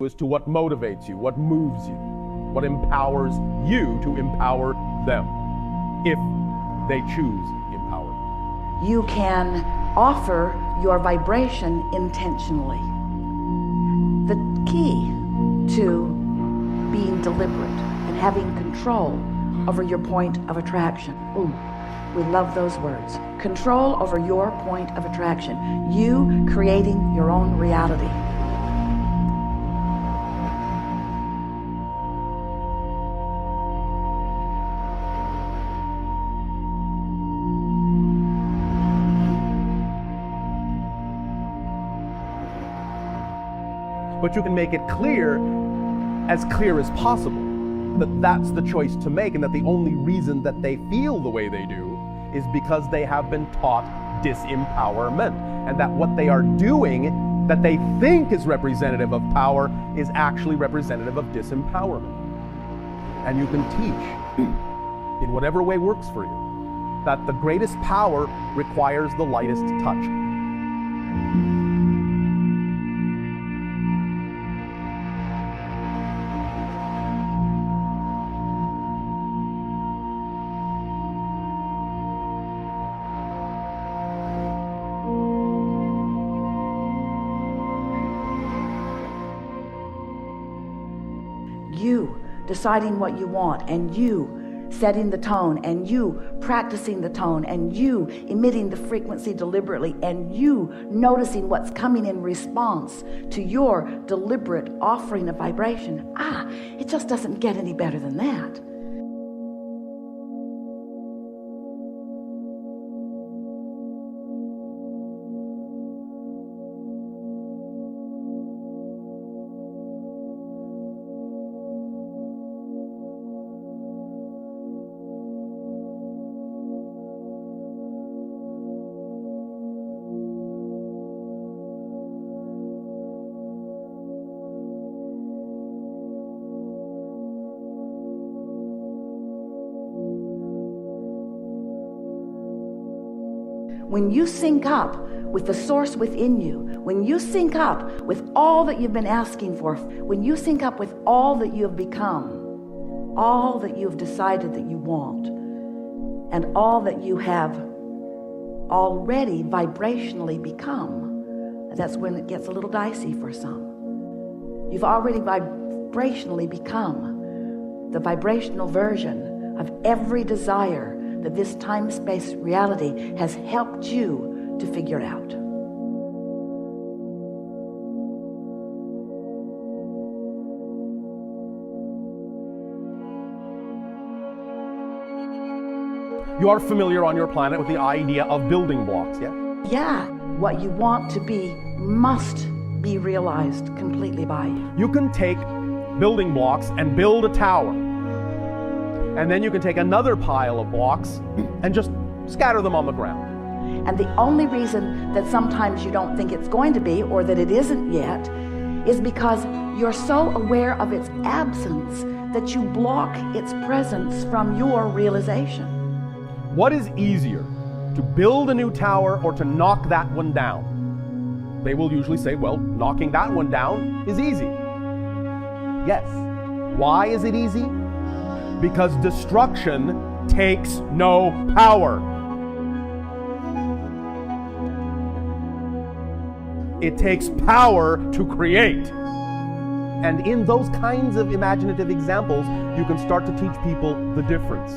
as to what motivates you, what moves you, what empowers you to empower them, if they choose empowerment. You can offer your vibration intentionally. The key to being deliberate and having control over your point of attraction. Ooh, we love those words. Control over your point of attraction. You creating your own reality. But you can make it clear as possible, that that's the choice to make, and that the only reason that they feel the way they do is because they have been taught disempowerment, and that what they are doing that they think is representative of power is actually representative of disempowerment. And you can teach, in whatever way works for you, that the greatest power requires the lightest touch. You deciding what you want, and you setting the tone, and you practicing the tone, and you emitting the frequency deliberately, and you noticing what's coming in response to your deliberate offering of vibration. It just doesn't get any better than that. When you sync up with the source within you, when you sync up with all that you've been asking for, when you sync up with all that you have become, all that you've decided that you want, and all that you have already vibrationally become, that's when it gets a little dicey for some. You've already vibrationally become the vibrational version of every desire that this time-space reality has helped you to figure out. You are familiar on your planet with the idea of building blocks, yeah? Yeah, what you want to be must be realized completely by you. You can take building blocks and build a tower. And then you can take another pile of blocks and just scatter them on the ground. And the only reason that sometimes you don't think it's going to be, or that it isn't yet, is because you're so aware of its absence that you block its presence from your realization. What is easier, to build a new tower or to knock that one down? They will usually say, well, knocking that one down is easy. Yes. Why is it easy? Because destruction takes no power. It takes power to create. And in those kinds of imaginative examples, you can start to teach people the difference.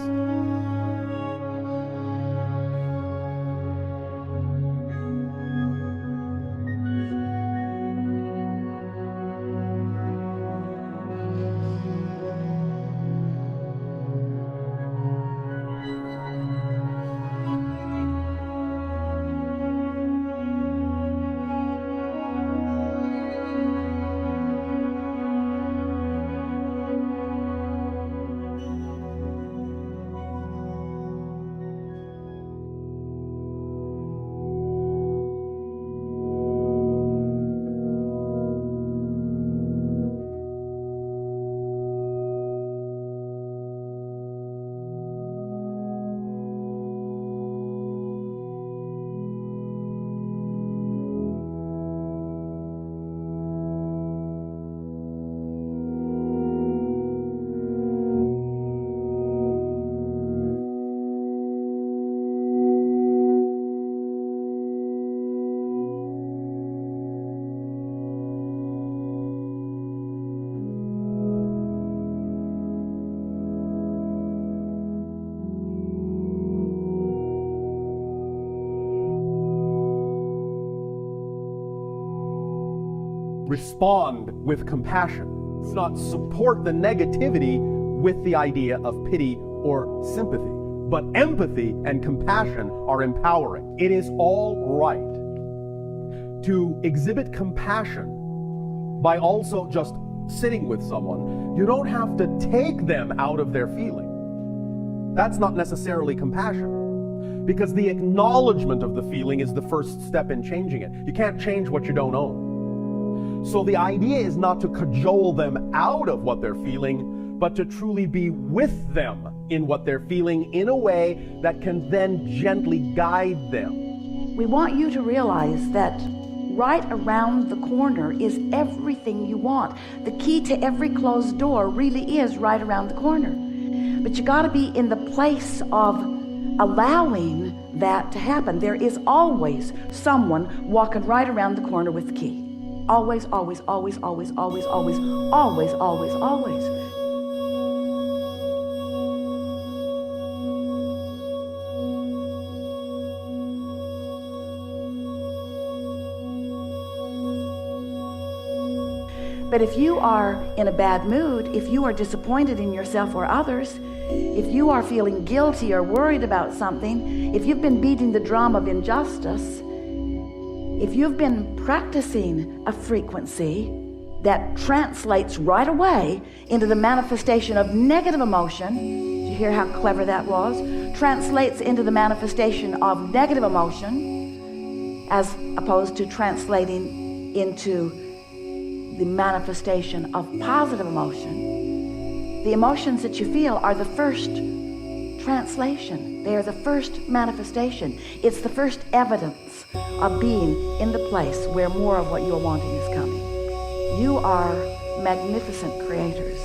respond with compassion. Let's not support the negativity with the idea of pity or sympathy. But empathy and compassion are empowering. It is all right to exhibit compassion by also just sitting with someone. You don't have to take them out of their feeling. That's not necessarily compassion, because the acknowledgement of the feeling is the first step in changing it. You can't change what you don't own. So the idea is not to cajole them out of what they're feeling, but to truly be with them in what they're feeling in a way that can then gently guide them. We want you to realize that right around the corner is everything you want. The key to every closed door really is right around the corner. But you got to be in the place of allowing that to happen. There is always someone walking right around the corner with the key. Always, always, always, always, always, always, always, always, always. But if you are in a bad mood, if you are disappointed in yourself or others, if you are feeling guilty or worried about something, if you've been beating the drum of injustice, if you've been practicing a frequency that translates right away into the manifestation of negative emotion, did you hear how clever that was? Translates into the manifestation of negative emotion as opposed to translating into the manifestation of positive emotion. The emotions that you feel are the first translation. They are the first manifestation. It's the first evidence of being in the place where more of what you're wanting is coming. You are magnificent creators.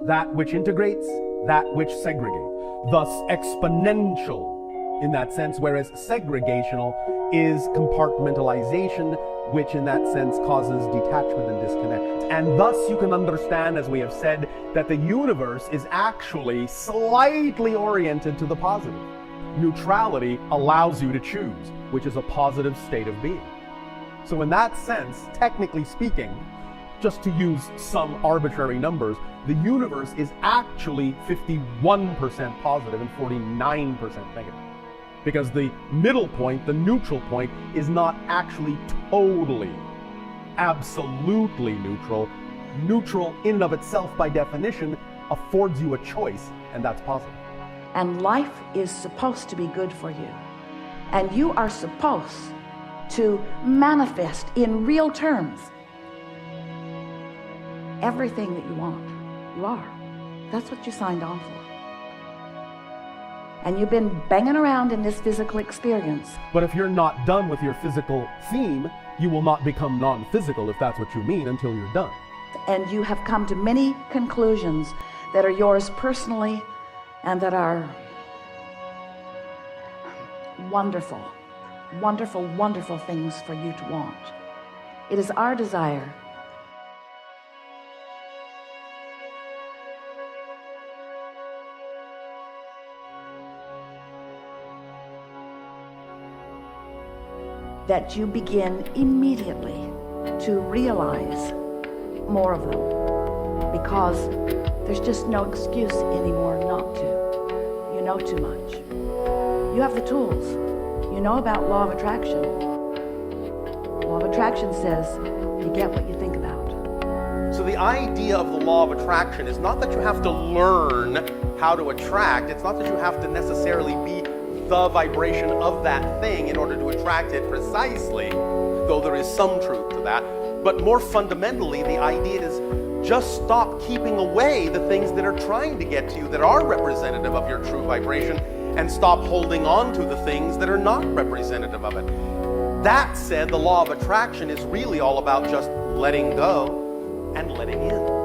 That which integrates, that which segregates. Thus exponential in that sense, whereas segregational is compartmentalization, which in that sense causes detachment and disconnection. And thus you can understand, as we have said, that the universe is actually slightly oriented to the positive. Neutrality allows you to choose, which is a positive state of being. So in that sense, technically speaking, just to use some arbitrary numbers, the universe is actually 51% positive and 49% negative. Because the middle point, the neutral point, is not actually totally, absolutely neutral. Neutral in and of itself, by definition, affords you a choice, and that's positive. And life is supposed to be good for you. And you are supposed to manifest in real terms everything that you want. You are. That's what you signed on for. And you've been banging around in this physical experience. But if you're not done with your physical theme, you will not become non-physical, if that's what you mean, until you're done. And you have come to many conclusions that are yours personally and that are wonderful, wonderful, wonderful things for you to want. It is our desire that you begin immediately to realize more of them, because there's just no excuse anymore not to. You know too much. You have the tools. You know about law of attraction. Law of attraction says you get what you think about. So the idea of the law of attraction is not that you have to learn how to attract. It's not that you have to necessarily be the vibration of that thing in order to attract it precisely, though there is some truth to that. But more fundamentally, the idea is just stop keeping away the things that are trying to get to you, that are representative of your true vibration, and stop holding on to the things that are not representative of it. That said, the law of attraction is really all about just letting go and letting in.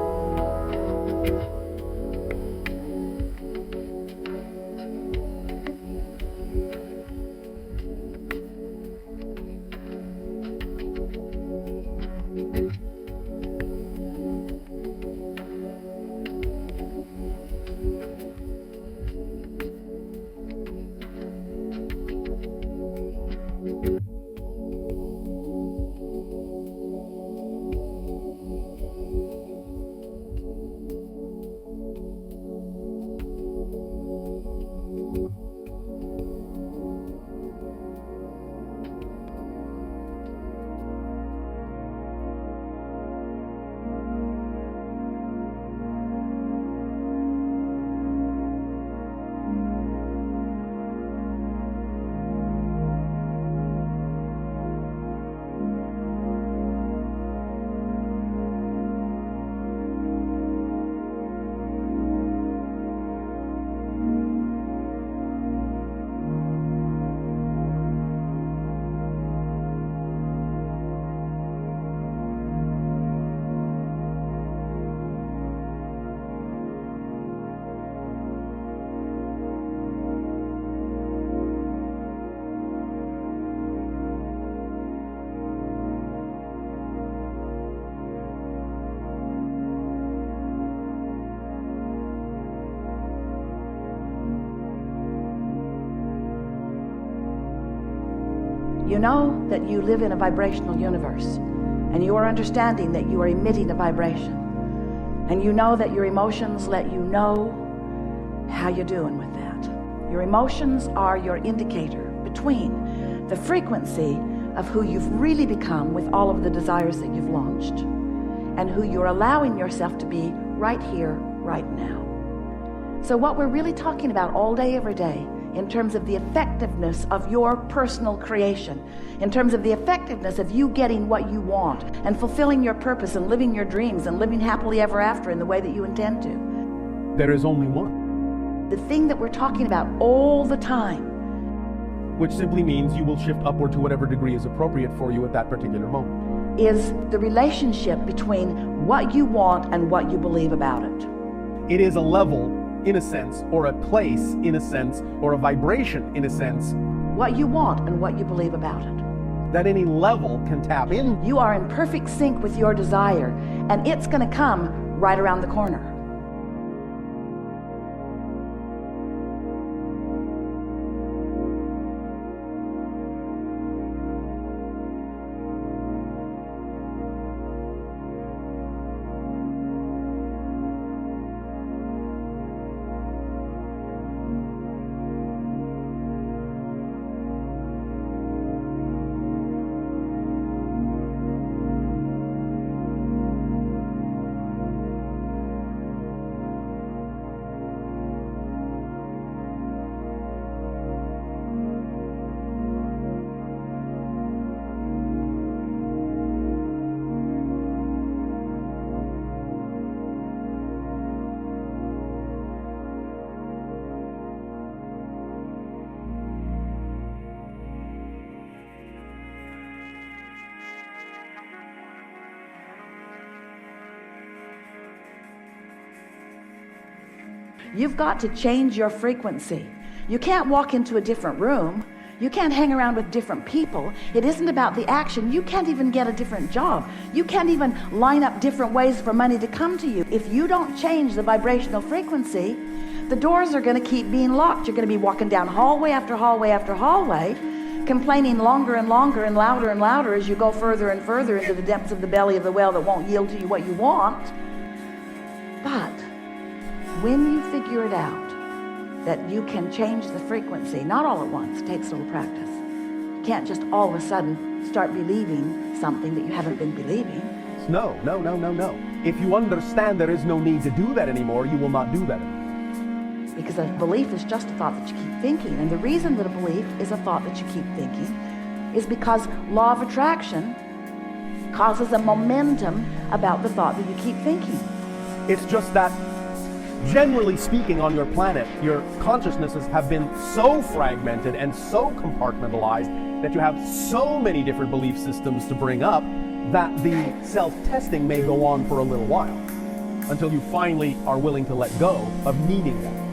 You know that you live in a vibrational universe, and you are understanding that you are emitting a vibration. And you know that your emotions let you know how you're doing with that. Your emotions are your indicator between the frequency of who you've really become with all of the desires that you've launched, and who you're allowing yourself to be right here, right now. So what we're really talking about all day, every day, in terms of the effectiveness of your personal creation, in terms of the effectiveness of you getting what you want and fulfilling your purpose and living your dreams and living happily ever after in the way that you intend to. There is only one. The thing that we're talking about all the time, Which simply means you will shift upward to whatever degree is appropriate for you at that particular moment. is the relationship between what you want and what you believe about it. It is a level, in a sense, or a place, in a sense, or a vibration, in a sense, What you want and what you believe about it. that any level can tap in. You are in perfect sync with your desire, and it's going to come right around the corner. You've got to change your frequency. You can't walk into a different room. You can't hang around with different people. It isn't about the action. You can't even get a different job. You can't even line up different ways for money to come to you. If you don't change the vibrational frequency, the doors are going to keep being locked. You're going to be walking down hallway after hallway after hallway complaining longer and longer and louder as you go further and further into the depths of the belly of the whale that won't yield to you what you want. But when you figure it out, that you can change the frequency, not all at once, it takes a little practice. You can't just all of a sudden start believing something that you haven't been believing. No. If you understand there is no need to do that anymore, you will not do that anymore. Because a belief is just a thought that you keep thinking. And the reason that a belief is a thought that you keep thinking is because law of attraction causes a momentum about the thought that you keep thinking. It's just that, generally speaking, on your planet, your consciousnesses have been so fragmented and so compartmentalized that you have so many different belief systems to bring up that the self-testing may go on for a little while until you finally are willing to let go of needing that.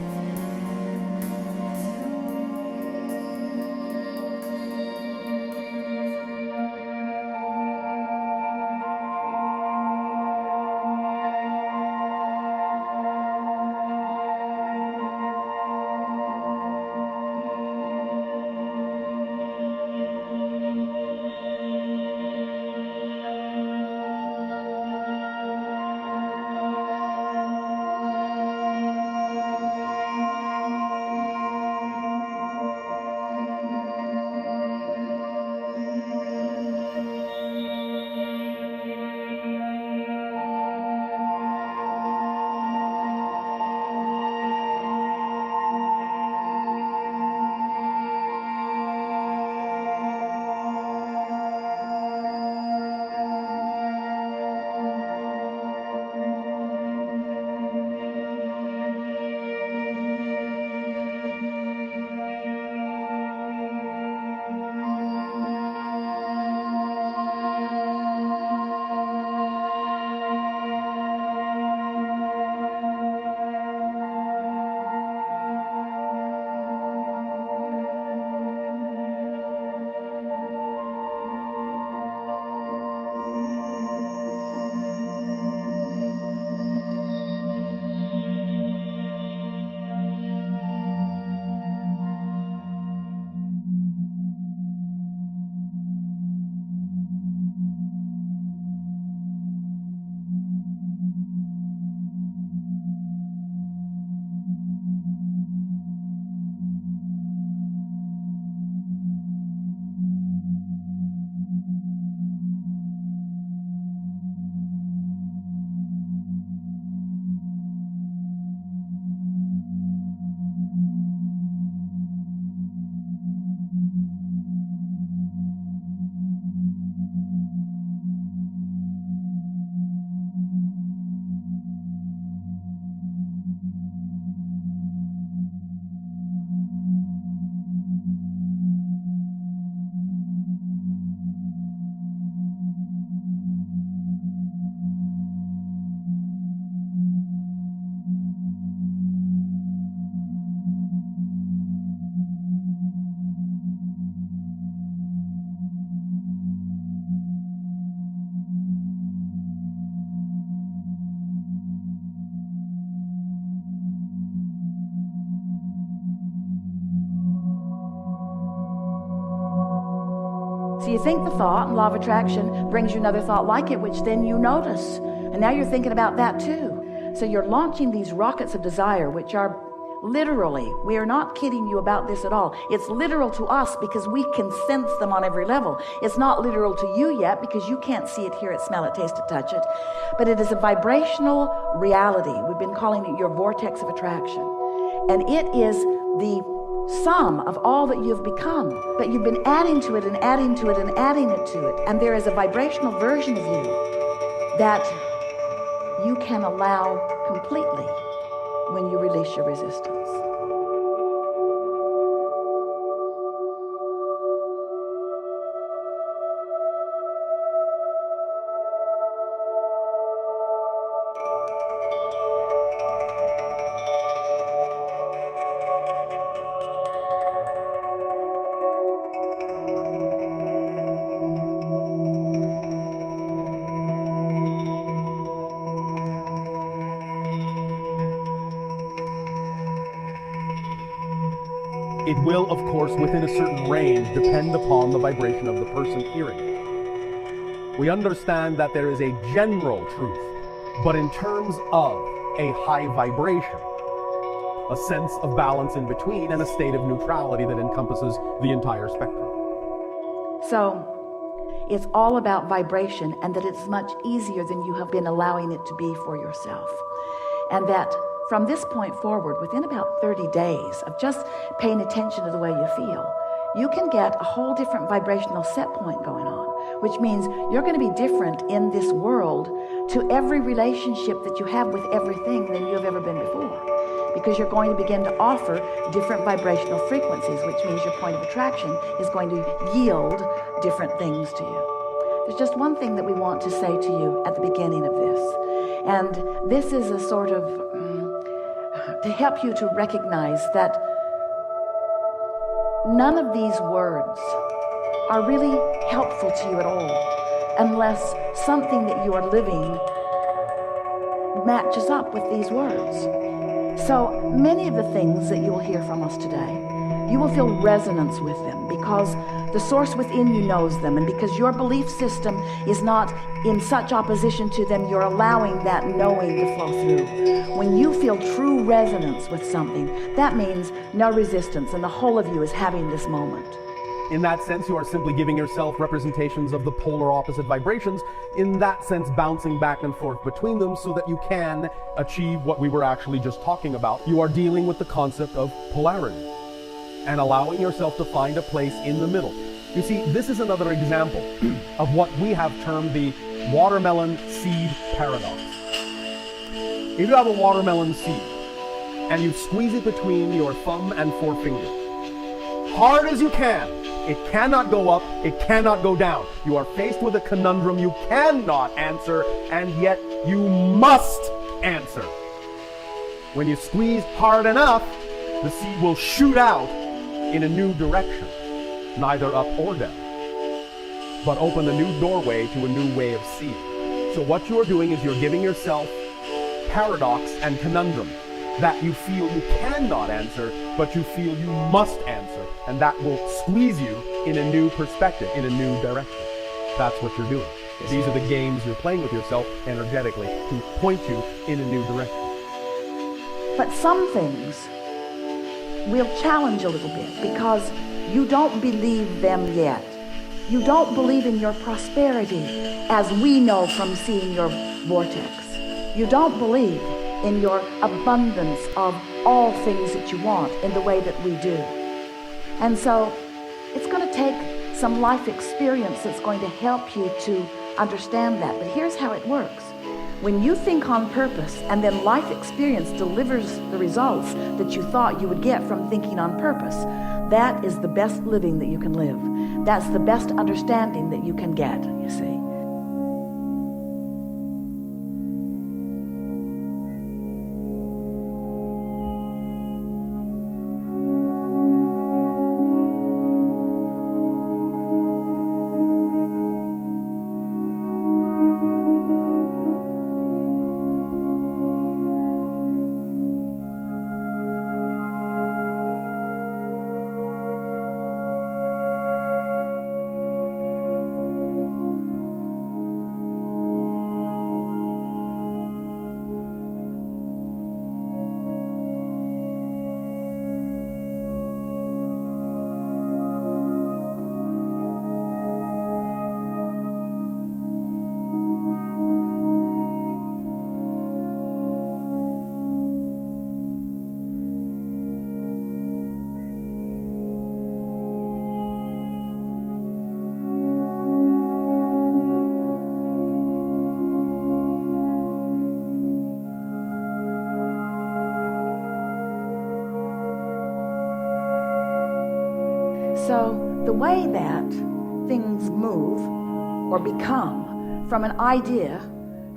So you think the thought, and law of attraction brings you another thought like it, which then you notice. And now you're thinking about that too. So you're launching these rockets of desire, which are literally, we are not kidding you about this at all. It's literal to us because we can sense them on every level. It's not literal to you yet because you can't see it, hear it, smell it, taste it, touch it. But it is a vibrational reality. We've been calling it your vortex of attraction. And it is the sum of all that you've become. But you've been adding to it and adding to it and adding it to it. And there is a vibrational version of you that you can allow completely when you release your resistance. It will, of course, within a certain range, depend upon the vibration of the person hearing it. We understand that there is a general truth, but in terms of a high vibration, a sense of balance in between, and a state of neutrality that encompasses the entire spectrum. So it's all about vibration, and that it's much easier than you have been allowing it to be for yourself. And that from this point forward, within about 30 days of just paying attention to the way you feel, you can get a whole different vibrational set point going on, which means you're going to be different in this world to every relationship that you have with everything than you have ever been before. Because you're going to begin to offer different vibrational frequencies, which means your point of attraction is going to yield different things to you. There's just one thing that we want to say to you at the beginning of this. And this is a sort of, to help you to recognize that none of these words are really helpful to you at all unless something that you are living matches up with these words. So many of the things that you will hear from us today, you will feel resonance with them because the source within you knows them, and because your belief system is not in such opposition to them, you're allowing that knowing to flow through. When you feel true resonance with something, that means no resistance, and the whole of you is having this moment. In that sense, you are simply giving yourself representations of the polar opposite vibrations, in that sense bouncing back and forth between them so that you can achieve what we were actually just talking about. You are dealing with the concept of polarity and allowing yourself to find a place in the middle. You see, this is another example of what we have termed the watermelon seed paradox. If you have a watermelon seed and you squeeze it between your thumb and forefinger, hard as you can, it cannot go up, it cannot go down. You are faced with a conundrum you cannot answer, and yet you must answer. When you squeeze hard enough, the seed will shoot out in a new direction, neither up or down, but open a new doorway to a new way of seeing. So what you are doing is you're giving yourself paradox and conundrum that you feel you cannot answer, but you feel you must answer, and that will squeeze you in a new perspective, in a new direction. That's what you're doing. These are the games you're playing with yourself energetically to point you in a new direction. But some things will challenge a little bit because you don't believe them yet. You don't believe in your prosperity as we know from seeing your vortex. You don't believe in your abundance of all things that you want in the way that we do. And so it's going to take some life experience that's going to help you to understand that. But here's how it works. When you think on purpose and then life experience delivers the results that you thought you would get from thinking on purpose, that is the best living that you can live. That's the best understanding that you can get, you see. So the way that things move or become from an idea,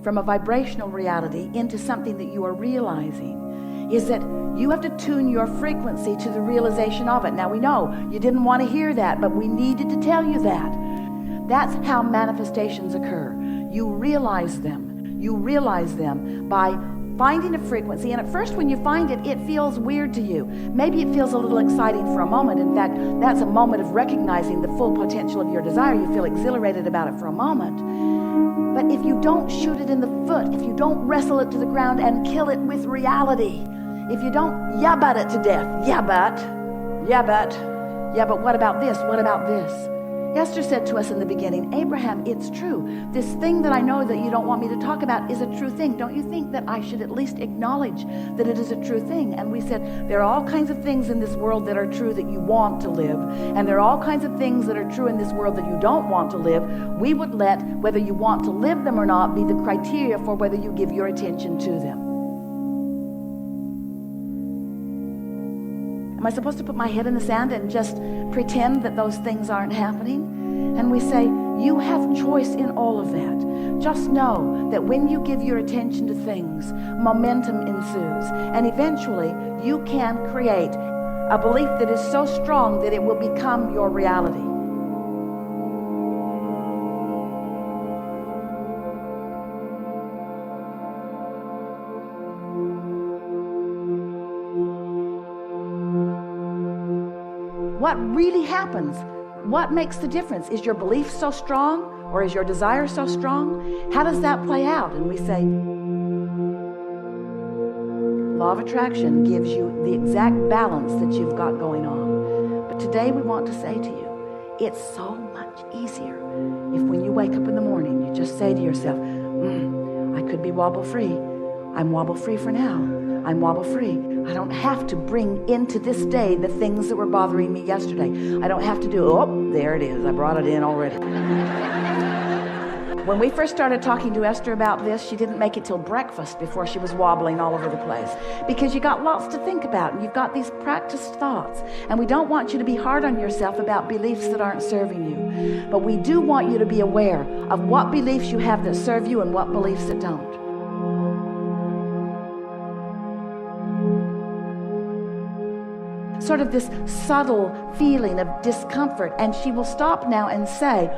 from a vibrational reality into something that you are realizing is that you have to tune your frequency to the realization of it. Now we know you didn't want to hear that, but we needed to tell you that. That's how manifestations occur. You realize them. You realize them by finding a frequency, and at first when you find it, it feels weird to you. Maybe it feels a little exciting for a moment. In fact, that's a moment of recognizing the full potential of your desire. You feel exhilarated about it for a moment. But if you don't shoot it in the foot, if you don't wrestle it to the ground and kill it with reality, if you don't but it to death, but what about this? What about this? Esther said to us in the beginning, Abraham, it's true. This thing that I know that you don't want me to talk about is a true thing. Don't you think that I should at least acknowledge that it is a true thing? And we said, there are all kinds of things in this world that are true that you want to live. And there are all kinds of things that are true in this world that you don't want to live. We would let whether you want to live them or not be the criteria for whether you give your attention to them. Am I supposed to put my head in the sand and just pretend that those things aren't happening? And we say, you have choice in all of that. Just know that when you give your attention to things, momentum ensues. And eventually, you can create a belief that is so strong that it will become your reality. What really happens? What makes the difference? Is your belief so strong, or is your desire so strong? How does that play out? And we say, law of attraction gives you the exact balance that you've got going on. But today we want to say to you, it's so much easier if when you wake up in the morning, you just say to yourself, I could be wobble-free. I'm wobble-free for now. I'm wobble-free. I don't have to bring into this day the things that were bothering me yesterday. I don't have to do, there it is. I brought it in already. When we first started talking to Esther about this, she didn't make it till breakfast before she was wobbling all over the place. Because you got lots to think about, and you've got these practiced thoughts. And we don't want you to be hard on yourself about beliefs that aren't serving you. But we do want you to be aware of what beliefs you have that serve you and what beliefs that don't. Sort of this subtle feeling of discomfort, and she will stop now and say,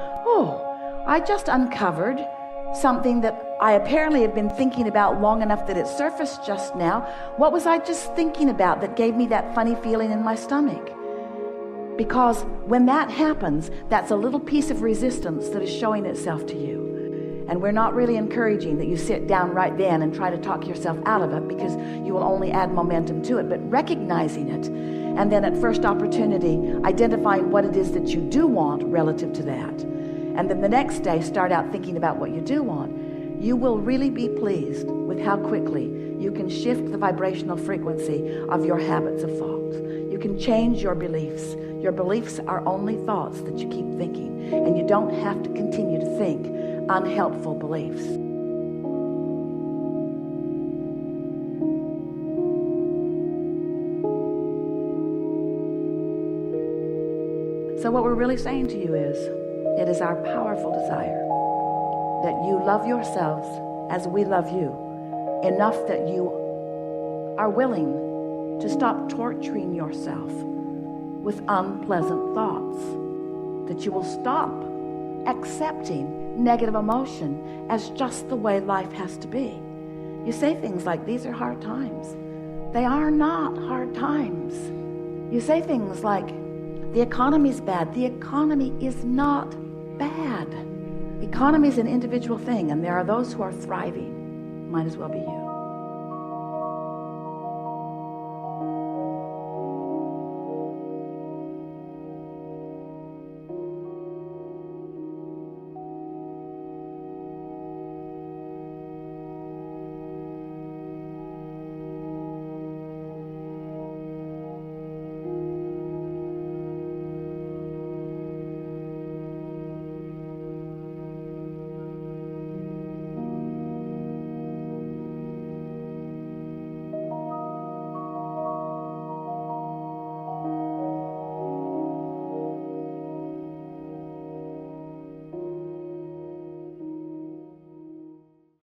I just uncovered something that I apparently have been thinking about long enough that it surfaced just now. What was I just thinking about that gave me that funny feeling in my stomach? Because when that happens, that's a little piece of resistance that is showing itself to you. And we're not really encouraging that you sit down right then and try to talk yourself out of it, because you will only add momentum to it. But recognizing it, and then at first opportunity, identifying what it is that you do want relative to that. And then the next day, start out thinking about what you do want. You will really be pleased with how quickly you can shift the vibrational frequency of your habits of thought. You can change your beliefs. Your beliefs are only thoughts that you keep thinking, and you don't have to continue to think unhelpful beliefs. So what we're really saying to you is, it is our powerful desire that you love yourselves as we love you, enough that you are willing to stop torturing yourself with unpleasant thoughts, that you will stop accepting negative emotion as just the way life has to be. You say things like, these are hard times. They are not hard times. You say things like, the economy's bad. The economy is not bad. Economy is an individual thing, and there are those who are thriving. Might as well be you.